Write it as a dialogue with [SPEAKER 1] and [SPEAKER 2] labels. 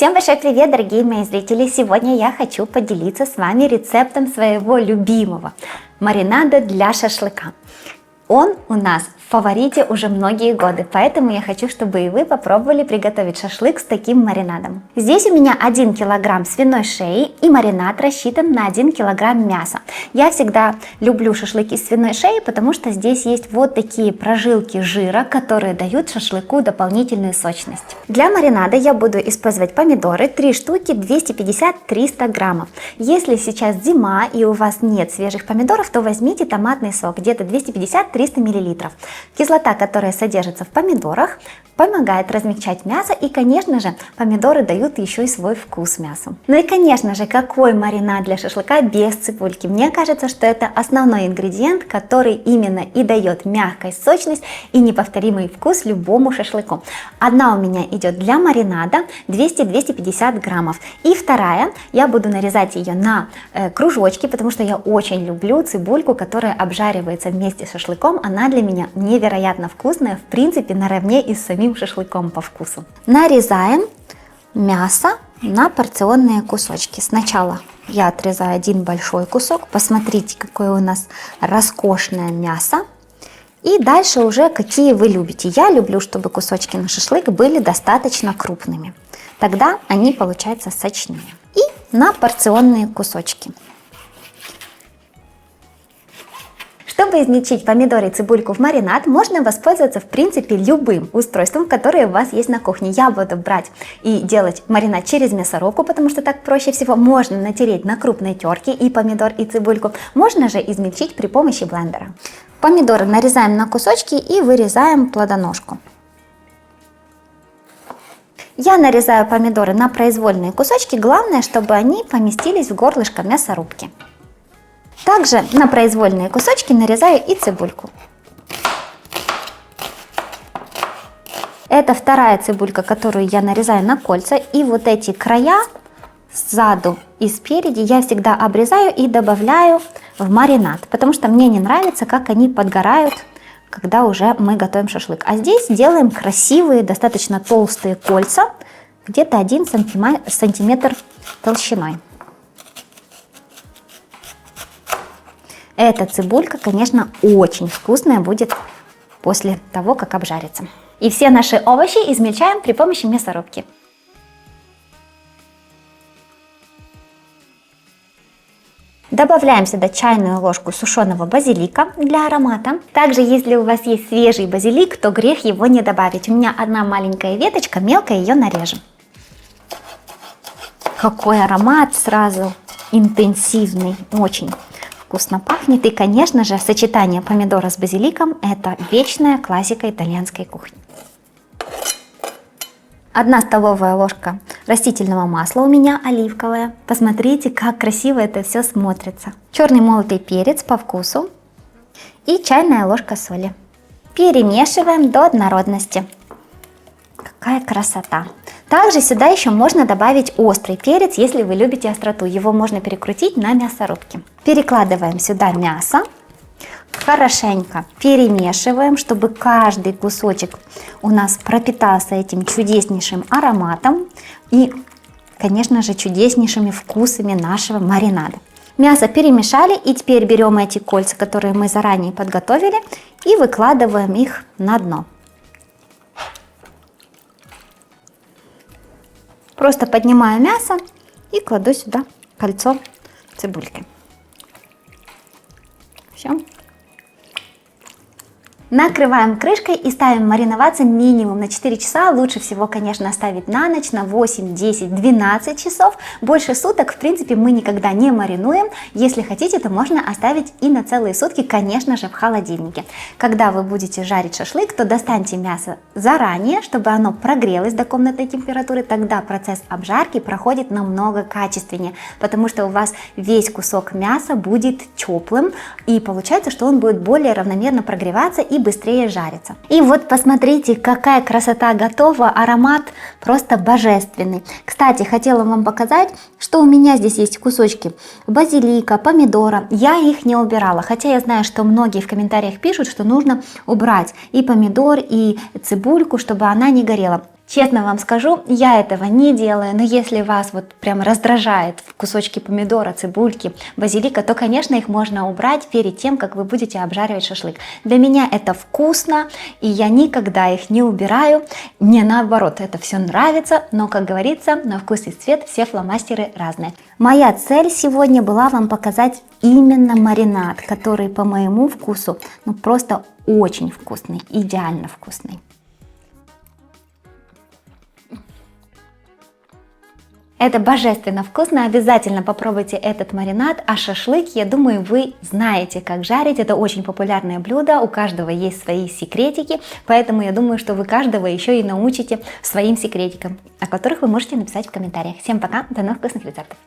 [SPEAKER 1] Всем большой привет, дорогие мои зрители! Сегодня я хочу поделиться с вами рецептом своего любимого маринада для шашлыка. Он у нас в фаворите уже многие годы, поэтому я хочу, чтобы и вы попробовали приготовить шашлык с таким маринадом. Здесь у меня 1 килограмм свиной шеи и маринад рассчитан на 1 килограмм мяса. Я всегда люблю шашлыки с свиной шеей, потому что здесь есть вот такие прожилки жира, которые дают шашлыку дополнительную сочность. Для маринада я буду использовать помидоры, 3 штуки, 250-300 граммов. Если сейчас зима и у вас нет свежих помидоров, то возьмите томатный сок, где-то 250-300 миллилитров. Кислота, которая содержится в помидорах, помогает размягчать мясо, и, конечно же, помидоры дают еще и свой вкус мясу. Ну и, конечно же, какой маринад для шашлыка без цибульки? Мне кажется, что это основной ингредиент, который именно и дает мягкость, сочность и неповторимый вкус любому шашлыку. Одна у меня идет для маринада 200-250 граммов, и вторая я буду нарезать ее на кружочки, потому что я очень люблю цибульку, которая обжаривается вместе с шашлыком. Она для меня невероятно вкусная, в принципе, наравне и с самим шашлыком по вкусу. Нарезаем мясо на порционные кусочки. Сначала я отрезаю один большой кусок. Посмотрите, какое у нас роскошное мясо. И дальше уже какие вы любите. Я люблю, чтобы кусочки на шашлык были достаточно крупными. Тогда они получаются сочнее. И на порционные кусочки. Чтобы измельчить помидоры и цибульку в маринад, можно воспользоваться в принципе любым устройством, которое у вас есть на кухне. Я буду брать и делать маринад через мясорубку, потому что так проще всего. Можно натереть на крупной терке и помидор, и цибульку. Можно же измельчить при помощи блендера. Помидоры нарезаем на кусочки и вырезаем плодоножку. Я нарезаю помидоры на произвольные кусочки, главное, чтобы они поместились в горлышко мясорубки. Также на произвольные кусочки нарезаю и цибульку. Это вторая цибулька, которую я нарезаю на кольца. И вот эти края сзаду и спереди я всегда обрезаю и добавляю в маринад, потому что мне не нравится, как они подгорают, когда уже мы готовим шашлык. А здесь делаем красивые, достаточно толстые кольца, где-то 1 сантиметр толщиной. Эта цибулька, конечно, очень вкусная будет после того, как обжарится. И все наши овощи измельчаем при помощи мясорубки. Добавляем сюда чайную ложку сушеного базилика для аромата. Также, если у вас есть свежий базилик, то грех его не добавить. У меня одна маленькая веточка, мелко ее нарежем. Какой аромат сразу интенсивный, очень вкусно пахнет. И, конечно же, сочетание помидора с базиликом – это вечная классика итальянской кухни. 1 столовая ложка растительного масла у меня оливковое. Посмотрите, как красиво это все смотрится. Черный молотый перец по вкусу и чайная ложка соли. Перемешиваем до однородности. Какая красота! Также сюда еще можно добавить острый перец, если вы любите остроту. Его можно перекрутить на мясорубке. Перекладываем сюда мясо. Хорошенько перемешиваем, чтобы каждый кусочек у нас пропитался этим чудеснейшим ароматом и, конечно же, чудеснейшими вкусами нашего маринада. Мясо перемешали, и теперь берем эти кольца, которые мы заранее подготовили, и выкладываем их на дно. Просто поднимаю мясо и кладу сюда кольцо цибульки. Все. Накрываем крышкой и ставим мариноваться минимум на 4 часа. Лучше всего, конечно, оставить на ночь, на 8, 10, 12 часов. Больше суток, в принципе, мы никогда не маринуем. Если хотите, то можно оставить и на целые сутки, конечно же, в холодильнике. Когда вы будете жарить шашлык, то достаньте мясо заранее, чтобы оно прогрелось до комнатной температуры. Тогда процесс обжарки проходит намного качественнее, потому что у вас весь кусок мяса будет теплым, и получается, что он будет более равномерно прогреваться и быстрее жарится. И вот посмотрите, какая красота готова, аромат просто божественный. Кстати, хотела вам показать, что у меня здесь есть кусочки базилика, помидора. Я их не убирала, хотя я знаю, что многие в комментариях пишут, что нужно убрать и помидор, и цибульку, чтобы она не горела. Честно вам скажу, я этого не делаю, но если вас вот прям раздражает кусочки помидора, цибульки, базилика, то, конечно, их можно убрать перед тем, как вы будете обжаривать шашлык. Для меня это вкусно, и я никогда их не убираю. Мне наоборот, это все нравится, но, как говорится, на вкус и цвет все фломастеры разные. Моя цель сегодня была вам показать именно маринад, который по моему вкусу, ну просто очень вкусный, идеально вкусный. Это божественно вкусно, обязательно попробуйте этот маринад, а шашлык, я думаю, вы знаете, как жарить, это очень популярное блюдо, у каждого есть свои секретики, поэтому я думаю, что вы каждого еще и научите своим секретикам, о которых вы можете написать в комментариях. Всем пока, до новых вкусных рецептов!